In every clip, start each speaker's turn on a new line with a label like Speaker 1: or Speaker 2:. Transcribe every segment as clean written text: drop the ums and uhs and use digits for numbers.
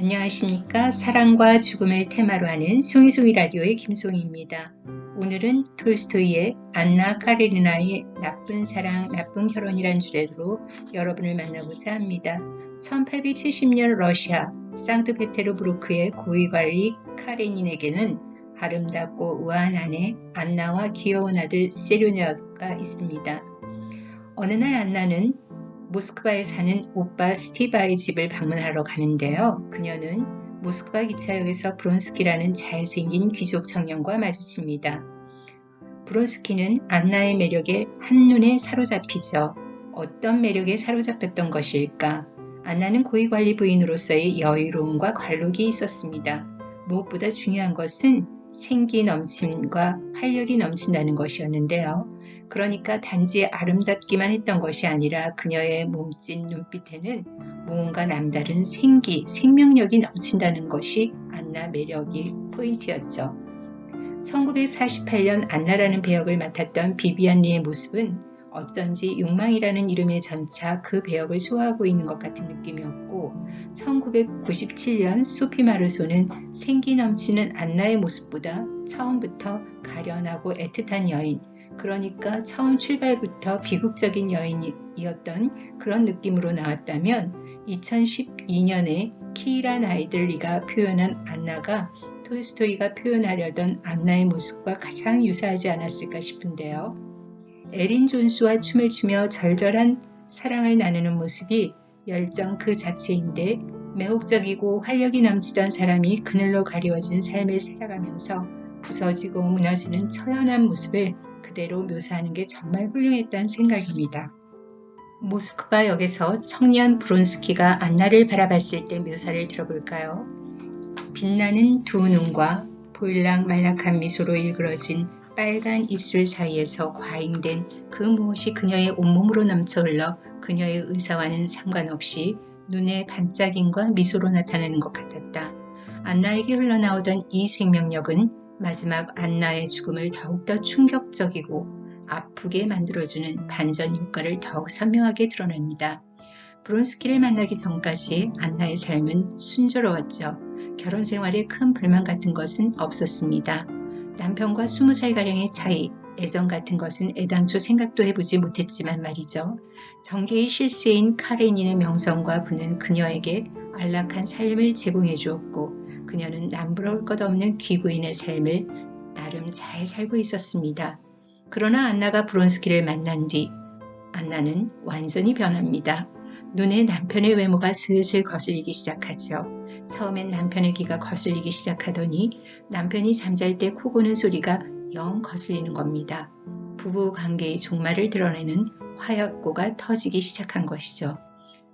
Speaker 1: 안녕하십니까. 사랑과 죽음을 테마로 하는 송이송이 라디오의 김송이입니다. 오늘은 톨스토이의 안나 카레리나의 나쁜 사랑, 나쁜 결혼이란 주제로 여러분을 만나고자 합니다. 1870년 러시아 상트페테르부르크의 고위관리 카레닌에게는 아름답고 우아한 아내 안나와 귀여운 아들 세르냐가 있습니다. 어느 날 안나는 모스크바에 사는 오빠 스티바의 집을 방문하러 가는데요. 그녀는 모스크바 기차역에서 브론스키라는 잘생긴 귀족 청년과 마주칩니다. 브론스키는 안나의 매력에 한눈에 사로잡히죠. 어떤 매력에 사로잡혔던 것일까? 안나는 고위관리 부인으로서의 여유로움과 관록이 있었습니다. 무엇보다 중요한 것은 생기 넘침과 활력이 넘친다는 것이었는데요. 그러니까 단지 아름답기만 했던 것이 아니라 그녀의 몸짓 눈빛에는 무언가 남다른 생명력이 넘친다는 것이 안나 매력의 포인트였죠. 1948년 안나라는 배역을 맡았던 비비안 리의 모습은 어쩐지 욕망이라는 이름의 전차 그 배역을 소화하고 있는 것 같은 느낌이었고 1997년 소피 마르소는 생기 넘치는 안나의 모습보다 처음부터 가련하고 애틋한 여인, 그러니까 처음 출발부터 비극적인 여인이었던 그런 느낌으로 나왔다면 2012년에 키이라 나이들리가 표현한 안나가 톨스토이가 표현하려던 안나의 모습과 가장 유사하지 않았을까 싶은데요. 에린 존스와 춤을 추며 절절한 사랑을 나누는 모습이 열정 그 자체인데 매혹적이고 활력이 넘치던 사람이 그늘로 가리워진 삶을 살아가면서 부서지고 무너지는 처연한 모습을 그대로 묘사하는 게 정말 훌륭했다는 생각입니다. 모스크바 역에서 청년 브론스키가 안나를 바라봤을 때 묘사를 들어볼까요? 빛나는 두 눈과 보일락말락한 미소로 일그러진 빨간 입술 사이에서 과잉된 그 무엇이 그녀의 온몸으로 넘쳐 흘러 그녀의 의사와는 상관없이 눈의 반짝임과 미소로 나타나는 것 같았다. 안나에게 흘러나오던 이 생명력은 마지막 안나의 죽음을 더욱더 충격적이고 아프게 만들어주는 반전 효과를 더욱 선명하게 드러냅니다. 브론스키를 만나기 전까지 안나의 삶은 순조로웠죠. 결혼 생활에 큰 불만 같은 것은 없었습니다. 남편과 20살가량의 차이, 애정 같은 것은 애당초 생각도 해보지 못했지만 말이죠. 정계의 실세인 카레닌의 명성과 부는 그녀에게 안락한 삶을 제공해 주었고 그녀는 남부러울 것 없는 귀부인의 삶을 나름 잘 살고 있었습니다. 그러나 안나가 브론스키를 만난 뒤 안나는 완전히 변합니다. 눈에 남편의 외모가 슬슬 거슬리기 시작하죠. 처음엔 남편의 귀가 거슬리기 시작하더니 남편이 잠잘 때 코 고는 소리가 영 거슬리는 겁니다. 부부 관계의 종말을 드러내는 화약고가 터지기 시작한 것이죠.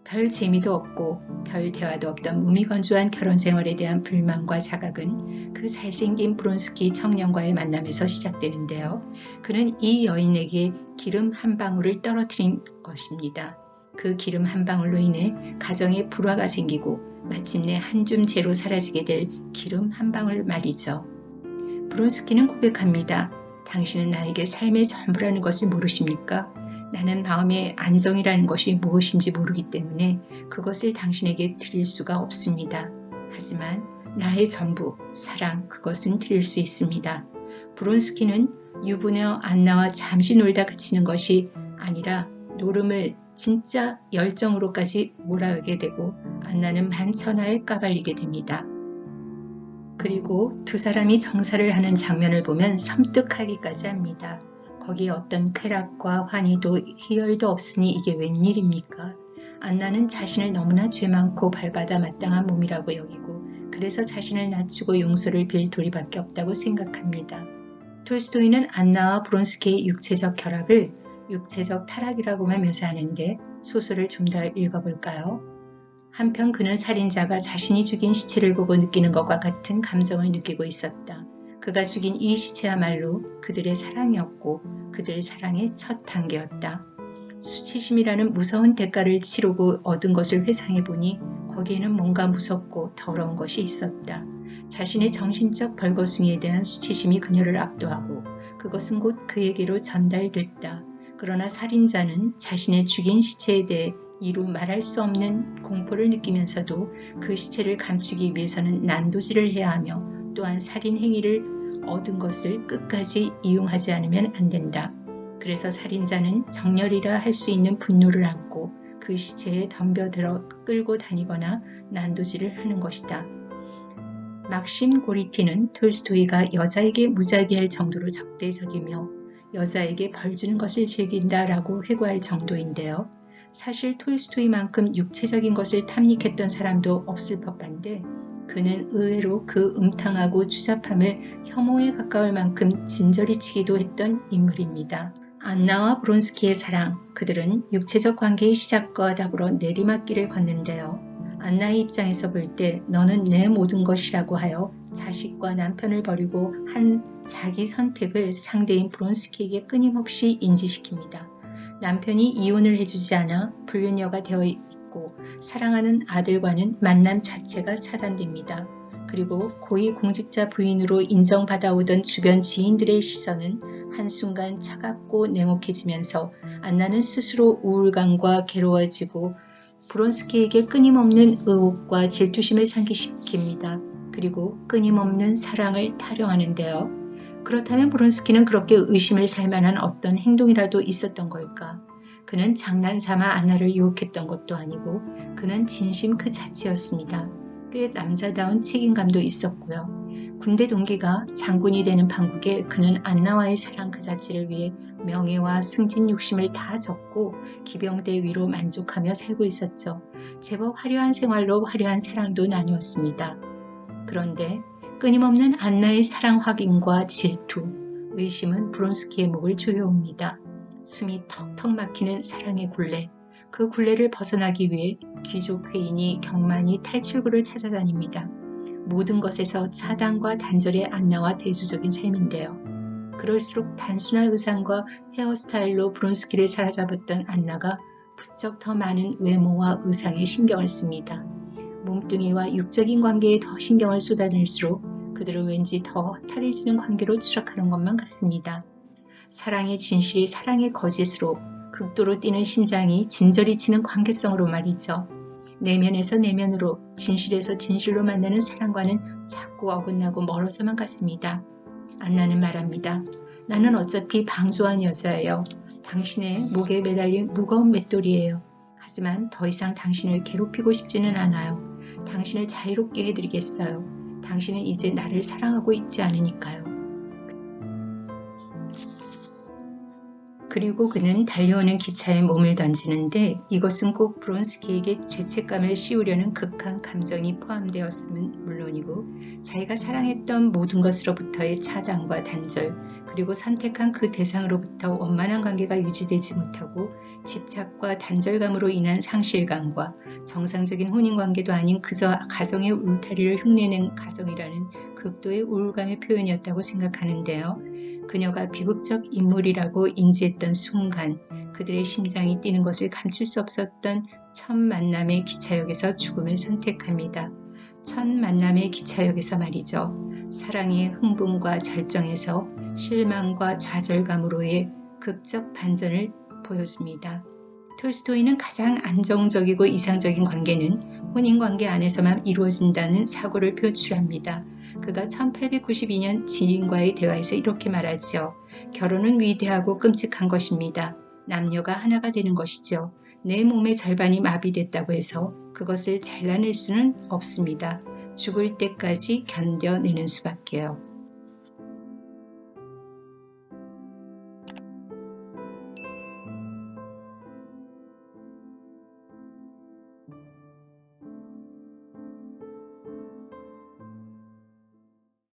Speaker 1: 별 재미도 없고 별 대화도 없던 무미건조한 결혼 생활에 대한 불만과 자각은 그 잘생긴 브론스키 청년과의 만남에서 시작되는데요. 그는 이 여인에게 기름 한 방울을 떨어뜨린 것입니다. 그 기름 한 방울로 인해 가정에 불화가 생기고 마침내 한 줌 재로 사라지게 될 기름 한 방울 말이죠. 브론스키는 고백합니다. 당신은 나에게 삶의 전부라는 것을 모르십니까? 나는 마음의 안정이라는 것이 무엇인지 모르기 때문에 그것을 당신에게 드릴 수가 없습니다. 하지만 나의 전부, 사랑, 그것은 드릴 수 있습니다. 브론스키는 유부녀 안나와 잠시 놀다 그치는 것이 아니라 노름을 진짜 열정으로까지 몰아가게 되고 안나는 만천하에 까발리게 됩니다. 그리고 두 사람이 정사를 하는 장면을 보면 섬뜩하기까지 합니다. 거기에 어떤 쾌락과 환희도 희열도 없으니 이게 웬일입니까? 안나는 자신을 너무나 죄 많고 발받아 마땅한 몸이라고 여기고 그래서 자신을 낮추고 용서를 빌 도리밖에 없다고 생각합니다. 톨스토이는 안나와 브론스키의 육체적 결합을 육체적 타락이라고만 묘사하는데 소설을 좀 더 읽어볼까요? 한편 그는 살인자가 자신이 죽인 시체를 보고 느끼는 것과 같은 감정을 느끼고 있었다. 그가 죽인 이 시체야말로 그들의 사랑이었고 그들의 사랑의 첫 단계였다. 수치심이라는 무서운 대가를 치르고 얻은 것을 회상해보니 거기에는 뭔가 무섭고 더러운 것이 있었다. 자신의 정신적 벌거숭이에 대한 수치심이 그녀를 압도하고 그것은 곧 그에게로 전달됐다. 그러나 살인자는 자신의 죽인 시체에 대해 이루 말할 수 없는 공포를 느끼면서도 그 시체를 감추기 위해서는 난도질을 해야 하며 또한 살인 행위를 얻은 것을 끝까지 이용하지 않으면 안 된다. 그래서 살인자는 정렬이라 할 수 있는 분노를 안고 그 시체에 덤벼들어 끌고 다니거나 난도질을 하는 것이다. 막심 고리티는 톨스토이가 여자에게 무자비할 정도로 적대적이며 여자에게 벌 주는 것을 즐긴다라고 회고할 정도인데요. 사실 톨스토이만큼 육체적인 것을 탐닉했던 사람도 없을 법한데 그는 의외로 그 음탕하고 추잡함을 혐오에 가까울 만큼 진저리 치기도 했던 인물입니다. 안나와 브론스키의 사랑, 그들은 육체적 관계의 시작과 더불어 내리막길을 걷는데요. 안나의 입장에서 볼 때 너는 내 모든 것이라고 하여 자식과 남편을 버리고 한 자기 선택을 상대인 브론스키에게 끊임없이 인지시킵니다. 남편이 이혼을 해주지 않아 불륜녀가 되어 있고 사랑하는 아들과는 만남 자체가 차단됩니다. 그리고 고위공직자 부인으로 인정받아오던 주변 지인들의 시선은 한순간 차갑고 냉혹해지면서 안나는 스스로 우울감과 괴로워지고 브론스키에게 끊임없는 의혹과 질투심을 상기시킵니다. 그리고 끊임없는 사랑을 타령하는데요. 그렇다면 브론스키는 그렇게 의심을 살 만한 어떤 행동이라도 있었던 걸까? 그는 장난삼아 안나를 유혹했던 것도 아니고 그는 진심 그 자체였습니다. 꽤 남자다운 책임감도 있었고요. 군대 동기가 장군이 되는 판국에 그는 안나와의 사랑 그 자체를 위해 명예와 승진 욕심을 다 접고 기병대 위로 만족하며 살고 있었죠. 제법 화려한 생활로 화려한 사랑도 나누었습니다. 그런데 끊임없는 안나의 사랑 확인과 질투, 의심은 브론스키의 목을 조여옵니다. 숨이 턱턱 막히는 사랑의 굴레, 그 굴레를 벗어나기 위해 귀족 회인이 경만이 탈출구를 찾아다닙니다. 모든 것에서 차단과 단절의 안나와 대조적인 삶인데요. 그럴수록 단순한 의상과 헤어스타일로 브론스키를 사로잡았던 안나가 부쩍 더 많은 외모와 의상에 신경을 씁니다. 몸뚱이와 육적인 관계에 더 신경을 쏟아낼수록 그들은 왠지 더 허탈해지는 관계로 추락하는 것만 같습니다. 사랑의 진실이 사랑의 거짓으로 극도로 뛰는 심장이 진저리 치는 관계성으로 말이죠. 내면에서 내면으로 진실에서 진실로 만나는 사랑과는 자꾸 어긋나고 멀어져만 갔습니다. 안나는 말합니다. 나는 어차피 방조한 여자예요. 당신의 목에 매달린 무거운 맷돌이에요. 하지만 더 이상 당신을 괴롭히고 싶지는 않아요. 당신을 자유롭게 해드리겠어요. 당신은 이제 나를 사랑하고 있지 않으니까요. 그리고 그는 달려오는 기차에 몸을 던지는데 이것은 꼭 브론스키에게 죄책감을 씌우려는 극한 감정이 포함되었음은 물론이고 자기가 사랑했던 모든 것으로부터의 차단과 단절 그리고 선택한 그 대상으로부터 원만한 관계가 유지되지 못하고 집착과 단절감으로 인한 상실감과 정상적인 혼인관계도 아닌 그저 가정의 울타리를 흉내낸 가정이라는 극도의 우울감의 표현이었다고 생각하는데요. 그녀가 비극적 인물이라고 인지했던 순간 그들의 심장이 뛰는 것을 감출 수 없었던 첫 만남의 기차역에서 죽음을 선택합니다. 첫 만남의 기차역에서 말이죠. 사랑의 흥분과 절정에서 실망과 좌절감으로의 극적 반전을 보여줍니다. 톨스토이는 가장 안정적이고 이상적인 관계는 혼인관계 안에서만 이루어진다는 사고를 표출합니다. 그가 1892년 지인과의 대화에서 이렇게 말하죠. 결혼은 위대하고 끔찍한 것입니다. 남녀가 하나가 되는 것이죠. 내 몸의 절반이 마비됐다고 해서 그것을 잘라낼 수는 없습니다. 죽을 때까지 견뎌내는 수밖에요.